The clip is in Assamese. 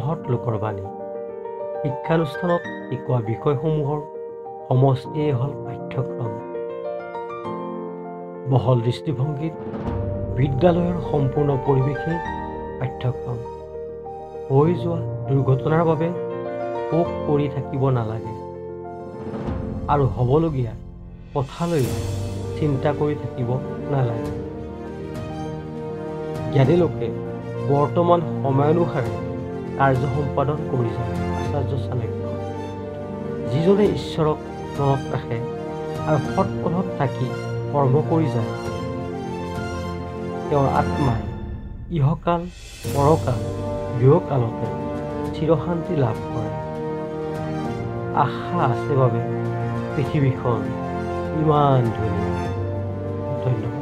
মহৎ লোকৰ বাণী। শিক্ষানুষ্ঠানত শিকোৱা বিষয়সমূহৰ সমষ্টিয়েই হ'ল পাঠ্যক্ৰম। বহল দৃষ্টিভংগীত বিদ্যালয়ৰ সম্পূৰ্ণ পৰিৱেশেই পাঠ্যক্ৰম। হৈ যোৱা দুৰ্ঘটনাৰ বাবে শোক কৰি থাকিব নালাগে আৰু হ'বলগীয়া কথালৈ চিন্তা কৰি থাকিব নালাগে। জ্ঞানী লোকে বৰ্তমান সময়ানুসাৰে কাৰ্য সম্পাদন কৰি যায়। আচাৰ্য চাণক্য। যিজনে ঈশ্বৰক মনত ৰাখে আৰু সৎ পথত থাকি কৰ্ম কৰি যায়, তেওঁৰ আত্মাই ইহকাল পৰকাল দুয়োকালতে চিৰশান্তি লাভ কৰে। আশা আছে বাবে পৃথিৱীখন ইমান ধুনীয়া। ধন্যবাদ।